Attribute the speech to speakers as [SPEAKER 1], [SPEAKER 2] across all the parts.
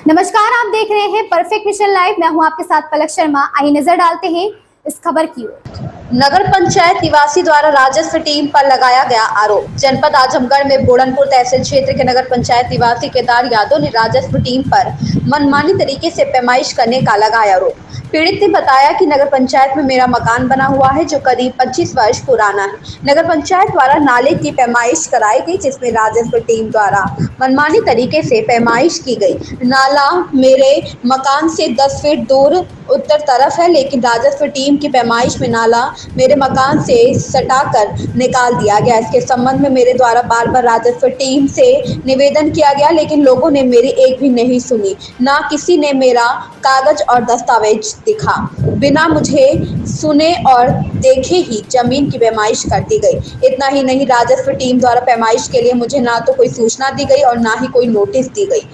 [SPEAKER 1] नमस्कार, आप देख रहे हैं परफेक्ट मिशन लाइव। मैं हूं आपके साथ पलक शर्मा। आइए नजर डालते हैं इस खबर की ओर।
[SPEAKER 2] नगर पंचायत निवासी द्वारा राजस्व टीम पर लगाया गया आरोप। जनपद आजमगढ़ में बोड़नपुर तहसील क्षेत्र के नगर पंचायत निवासी केदार यादव ने राजस्व टीम पर मनमानी तरीके से पैमाइश करने का लगाया आरोप। पीड़ित ने बताया कि नगर पंचायत में मेरा मकान बना हुआ है जो करीब 25 वर्ष पुराना है। नगर पंचायत द्वारा नाले की पैमाइश कराई गई जिसमें राजस्व टीम द्वारा मनमानी तरीके से पैमाइश की गई। नाला मेरे मकान से 10 फीट दूर उत्तर तरफ है, लेकिन राजस्व टीम की पैमाइश में नाला मेरे मकान से सटाकर निकाल दिया गया। इसके संबंध में मेरे द्वारा बार बार राजस्व टीम से निवेदन किया गया, लेकिन लोगों ने मेरी एक भी नहीं सुनी। ना किसी ने मेरा कागज और दस्तावेज दिखा। बिना मुझे सुने और देखे ही जमीन की पैमाइश कर दी गई। इतना ही नहीं, राजस्व टीम द्वारा पैमाइश के लिए मुझे ना तो कोई सूचना दी गई और ना ही कोई नोटिस दी गई।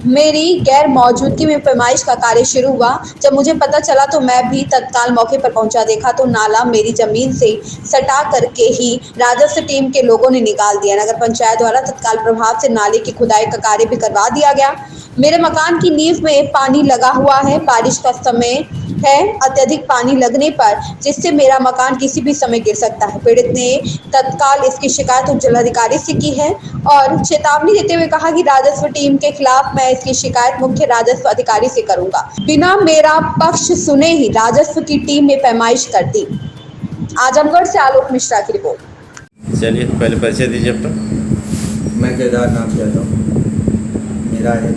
[SPEAKER 2] मेरी गैर मौजूदगी में पैमाइश का कार्य शुरू हुआ। जब मुझे पता चला तो मैं भी तत्काल मौके पर पहुंचा। देखा तो नाला मेरी जमीन से सटा करके ही राजस्व टीम के लोगों ने निकाल दिया। नगर पंचायत द्वारा तत्काल प्रभाव से नाले की खुदाई का कार्य भी करवा दिया गया। मेरे मकान की नींव में पानी लगा हुआ है। बारिश का समय है, अत्यधिक पानी लगने पर जिससे मेरा मकान किसी भी समय गिर सकता है। पीड़ित ने तत्काल इसकी शिकायत उप जिलाधिकारी से की है और चेतावनी देते हुए कहा कि राजस्व टीम के खिलाफ मैं इसकी शिकायत मुख्य राजस्व अधिकारी से करूंगा। बिना मेरा पक्ष सुने ही राजस्व की टीम ने पैमाइश कर दी। आजमगढ़ से आलोक मिश्रा की रिपोर्ट।
[SPEAKER 3] चलिए पहले परिचय दीजिए अपना।
[SPEAKER 4] मैं केदारनाथ यादव, मेरा है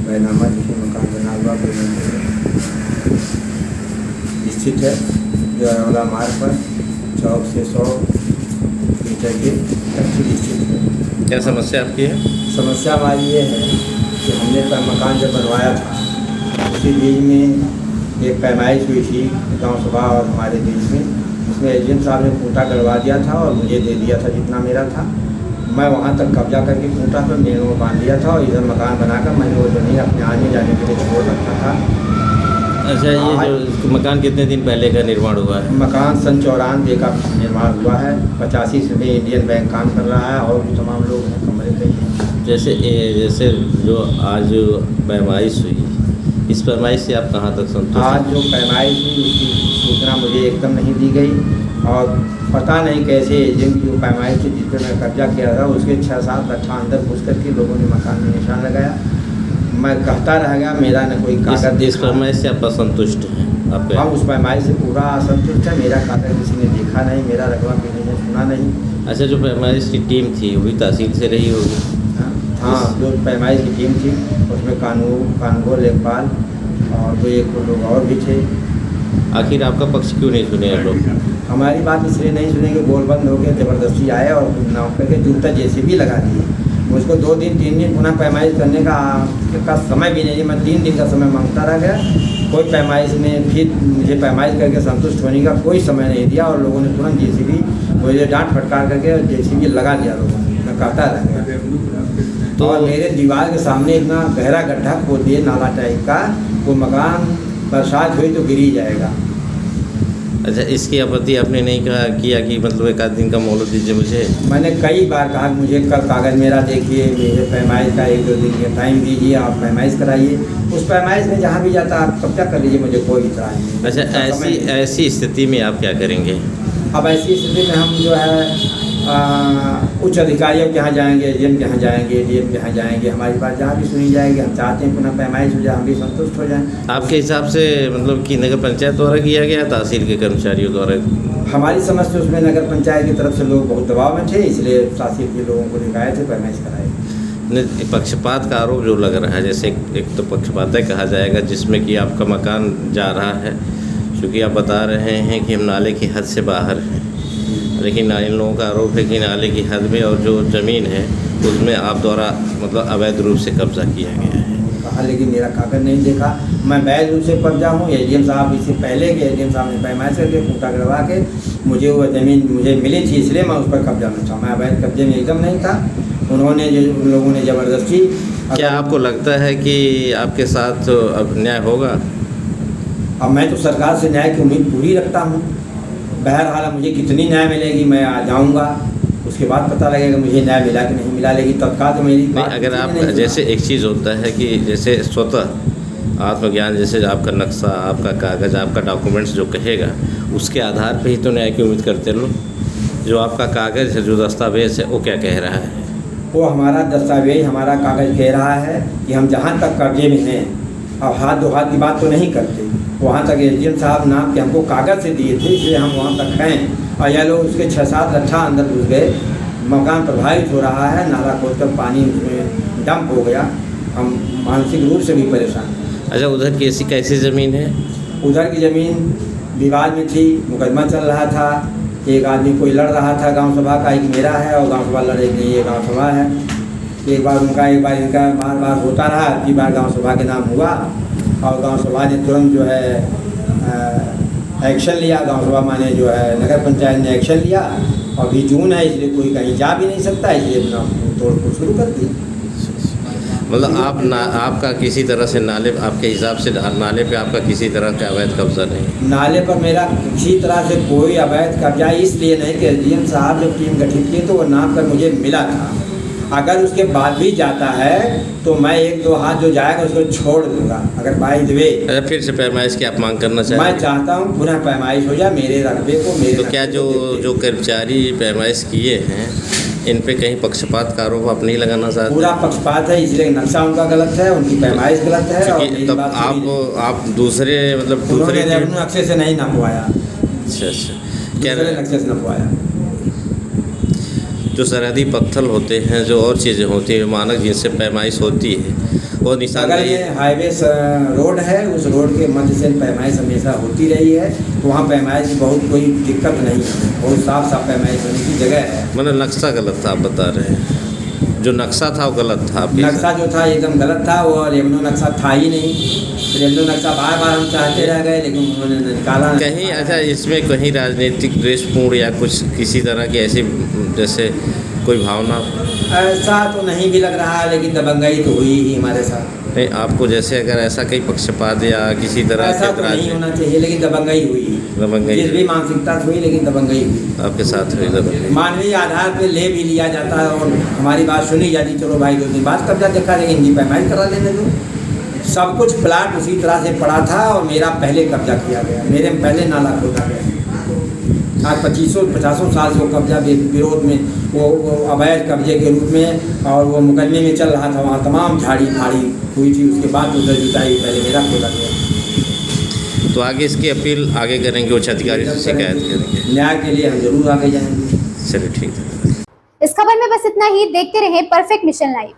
[SPEAKER 4] बैनामा जिसमें मकान बना हुआ स्थित है, जो अरवला मार्ग पर चौक से 100 मीटर के दक्षिण स्थित है।
[SPEAKER 3] क्या समस्या आपकी है?
[SPEAKER 4] समस्या हमारी ये है कि हमने मकान जब बनवाया था उसी बीच में एक पैमाइश हुई थी गांव सभा और हमारे बीच में। उसमें एजेंट साहब ने खूंटा करवा दिया था और मुझे दे दिया था जितना मेरा था। मैं वहाँ तक कब्जा करके खूंटा पर मेरे को बांध दिया था और इधर मकान बनाकर मैंने वो ज़मीन अपने आने जाने के लिए छोड़ रखा था।
[SPEAKER 3] अच्छा, ये जो मकान कितने दिन पहले का निर्माण हुआ है?
[SPEAKER 4] मकान सन 94 का निर्माण हुआ है। 85 से इंडियन बैंक काम कर रहा है और भी तमाम लोग हैं कमरे पे।
[SPEAKER 3] जैसे जो आज पैमाइश हुई, इस पैमाइश से आप कहाँ तक संतुष्ट?
[SPEAKER 4] आज जो पैमाइश हुई उसकी सूचना मुझे एकदम नहीं दी गई और पता नहीं कैसे एजेंट की जो पैमाइश थी जिस पर मैं कब्जा किया था उसके 6-7 गट्ठा अंदर घुस करके लोगों ने मकान में निशान लगाया। मैं कहता रह गया, मेरा न कोई कागज।
[SPEAKER 3] इस पैमाइश से आप असंतुष्ट हैं? आप
[SPEAKER 4] हम उस पैमाइश से पूरा असंतुष्ट है। मेरा कागज किसी ने देखा नहीं, मेरा रकबा किसी ने सुना नहीं।
[SPEAKER 3] अच्छा, जो पैमाइश की टीम थी वो भी तहसील से रही होगी?
[SPEAKER 4] हाँ, जो पैमाइश की टीम थी उसमें कानून लेखपाल और 2-1 लोग और भी थे।
[SPEAKER 3] आखिर आपका पक्ष क्यों नहीं सुने लोग?
[SPEAKER 4] हमारी बात इसलिए नहीं सुने कि गोल बंद हो गया, ज़बरदस्ती आए और नाव करके जूता जैसे भी लगा दिए। मुझको 2 दिन 3 दिन पुनः पैमाइश करने का समय भी नहीं। मैं 3 दिन का समय मांगता रह गया। कोई पैमाइश में फिर मुझे पैमाइश करके संतुष्ट होने का कोई समय नहीं दिया और लोगों ने तुरंत जेसीबी मुझे डांट फटकार करके जेसीबी लगा दिया लोगों ने। मैं कहता रह गया। तो मेरे दीवार के सामने इतना गहरा गड्ढा खोद दिए नाला टाइप का, वो मकान बरसात हुई तो गिर ही जाएगा।
[SPEAKER 3] अच्छा, इसकी आपत्ति आपने नहीं किया कि मतलब 1 आध दिन का मोहलत दीजिए मुझे?
[SPEAKER 4] मैंने कई बार कहा कि मुझे कल कागज़ मेरा देखिए, मेरे पैमाइश का 1-2 दिन का टाइम दीजिए, आप पैमाइश कराइए। उस पैमाइश में जहाँ भी जाता आप कब्जा कर लीजिए, मुझे कोई इतराज़ नहीं।
[SPEAKER 3] अच्छा, ऐसी स्थिति में आप क्या करेंगे?
[SPEAKER 4] अब ऐसी स्थिति में हम जो है उच्च अधिकारियों के यहाँ जाएंगे, एजेंट के यहाँ जाएंगे, डीएम के यहाँ जाएंगे। हमारी बात जहाँ भी सुनी जाएगी। हम चाहते हैं पुनः पैमाइश हो जाए, हम भी संतुष्ट हो जाएं।
[SPEAKER 3] आपके हिसाब से मतलब कि नगर पंचायत द्वारा किया गया, तहसील के कर्मचारियों द्वारा?
[SPEAKER 4] हमारी समझ से उसमें नगर पंचायत की तरफ से लोग बहुत दबाव में थे, इसलिए तहसील के लोगों को दिखाए थे, पैमाइश कराए।
[SPEAKER 3] पक्षपात का आरोप जो लग रहा है, जैसे एक तो पक्षपात कहा जाएगा जिसमें कि आपका मकान जा रहा है, क्योंकि आप बता रहे हैं कि हम नाले की हद से बाहर हैं, लेकिन इन लोगों का आरोप है कि नाले की हद में और जो ज़मीन है उसमें आप द्वारा मतलब अवैध रूप से कब्जा किया गया है।
[SPEAKER 4] कहा, लेकिन मेरा कागज नहीं देखा। मैं वैध रूप से कब्जा हूँ। एजेंट साहब इससे पहले के एजेंट साहब ने पैमाइश करके खूंटा करवा के मुझे वो ज़मीन मुझे मिली थी, इसलिए मैं उस पर कब्जा में था। मैं अवैध कब्जे में एकदम नहीं था। उन लोगों ने ज़बरदस्ती।
[SPEAKER 3] क्या आपको लगता है कि आपके साथ अब न्याय होगा?
[SPEAKER 4] अब मैं तो सरकार से न्याय की उम्मीद पूरी रखता हूँ। बहरहाल मुझे कितनी न्याय मिलेगी मैं आ जाऊँगा, उसकी उसके बाद पता लगेगा मुझे न्याय मिला कि नहीं मिला, लेकिन तत्काल तो मेरी
[SPEAKER 3] नहीं,
[SPEAKER 4] बात
[SPEAKER 3] अगर आप
[SPEAKER 4] नहीं
[SPEAKER 3] जैसे एक चीज़ होता है कि जैसे स्वतः आत्मज्ञान, जैसे आपका नक्शा, आपका कागज़, आपका डॉक्यूमेंट्स जो कहेगा उसके आधार पे ही तो न्याय की उम्मीद करते लोग। जो आपका कागज़ है, जो दस्तावेज़ है, वो क्या कह रहा है?
[SPEAKER 4] वो हमारा दस्तावेज, हमारा कागज़ कह रहा है कि हम जहाँ तक कब्जे में हैं, अब हाथ दो हाथ की बात तो नहीं करते, वहाँ तक एसडीएम साहब नाम के हमको कागज़ से दिए थे, इसलिए हम वहाँ तक हैं। और यह लोग उसके 6-7 लट्ठा अंदर घुस गए, मकान प्रभावित हो रहा है, नाला खोदकर पानी उसमें डंप हो गया, हम मानसिक रूप से भी परेशान हैं।
[SPEAKER 3] अच्छा, उधर कैसी कैसी ज़मीन है?
[SPEAKER 4] उधर की ज़मीन विवाद में थी, मुकदमा चल रहा था, एक आदमी कोई लड़ रहा था गांव सभा का, एक मेरा है और गांव सभा लड़ेगी, ये गांव सभा है। एक बार उनका, एक बार इनका, बार बार होता रहा। अगली बार गांव सभा के नाम हुआ और गांव सभा ने तुरंत जो है एक्शन लिया। गांव सभा माने जो है नगर पंचायत ने एक्शन लिया। और अभी जून है, इसलिए कोई कहीं जा भी नहीं सकता, इसलिए अपना तोड़ फोड़ शुरू कर दी।
[SPEAKER 3] मतलब आपका किसी तरह से नाले, आपके हिसाब से नाले पे आपका किसी तरह का अवैध कब्जा नहीं?
[SPEAKER 4] नाले पर मेरा किसी तरह से कोई अवैध कब्जा इसलिए नहीं कि एसडीएम साहब जब टीम गठित किए तो वो नाम पर मुझे मिला था। अगर उसके बाद भी जाता है तो मैं 1-2 हाथ जो जाएगा उसको छोड़ दूंगा, अगर बाई द वे।
[SPEAKER 3] अच्छा, फिर से पैमाइश की आप मांग करना चाहेंगे?
[SPEAKER 4] मैं चाहता हूँ पुनः पैमाइश हो जाए मेरे रकबे को, मेरे
[SPEAKER 3] तो क्या जो कर्मचारी पैमाइश किए हैं, इन पे कहीं पक्षपात का आरोप आप नहीं लगाना चाहते?
[SPEAKER 4] पूरा पक्षपात है, इसलिए नक्शा उनका गलत है, उनकी पैमाइश गलत है। और मेरी
[SPEAKER 3] तब
[SPEAKER 4] बात
[SPEAKER 3] आप दूसरे, मतलब
[SPEAKER 4] उन्होंने रेवेन्यू नक्शे से नहीं नपवाया।
[SPEAKER 3] अच्छा, क्या
[SPEAKER 4] दूसरे नक्शे से नपवाया।
[SPEAKER 3] जो सरहदी पत्थर होते हैं, जो और चीज़ें होती हैं, मानक जिनसे पैमाइश होती है, वो निशान
[SPEAKER 4] अगर ये हाईवे रोड है, उस रोड के मध्य से पैमाइश हमेशा होती रही है, तो वहाँ पैमाइश की बहुत कोई दिक्कत नहीं है, बहुत साफ साफ पैमाइश होने की जगह है।
[SPEAKER 3] मतलब नक्शा गलत था, आप बता रहे हैं? जो नक्शा था वो गलत था आपके?
[SPEAKER 4] नक्शा जो था एकदम गलत था, वो रेवेन्यू नक्शा था ही नहीं। रेवेन्यू नक्शा बार बार हम चाहते रह गए, लेकिन उन्होंने निकाला
[SPEAKER 3] कहीं। अच्छा, इसमें कहीं राजनीतिक द्वेषपूर्ण या कुछ किसी तरह की ऐसी जैसे कोई भावना?
[SPEAKER 4] ऐसा तो नहीं भी लग रहा है, लेकिन दबंगई तो हुई ही हमारे साथ।
[SPEAKER 3] नहीं, आपको जैसे अगर ऐसा कहीं पक्षपात या किसी तरह
[SPEAKER 4] ऐसा तो नहीं होना चाहिए, लेकिन दबंगई हुई।
[SPEAKER 3] दबंगई
[SPEAKER 4] जिस भी मानसिकता से हुई, लेकिन दबंगई हुई।
[SPEAKER 3] आपके साथ हुई दबंगई?
[SPEAKER 4] मानवीय आधार पे ले भी लिया जाता है और हमारी बात सुनी जाती, चलो भाई 2 दिन बाद कब्जा देखा, लेकिन इनकी पैमाइश करा लेने दो। सब कुछ प्लाट उसी तरह से पड़ा था और मेरा पहले कब्जा किया गया, मेरे पहले नाला खोदा गया। आज 25-50 साल से वो कब्जा विरोध में, वो अवैध कब्जे के रूप में, और वो मुकदमे में चल रहा था। वहाँ तमाम झाड़ी फाड़ी हुई थी, उसके बाद उधर जुताई पहले मेरा खोदा गया।
[SPEAKER 3] तो आगे इसकी अपील आगे करेंगे, उच्च अधिकारी से शिकायत करेंगे?
[SPEAKER 4] न्याय के लिए हम जरूर आगे जाएंगे।
[SPEAKER 3] चलिए, ठीक है।
[SPEAKER 1] इस खबर में बस इतना ही। देखते रहे परफेक्ट मिशन लाइव।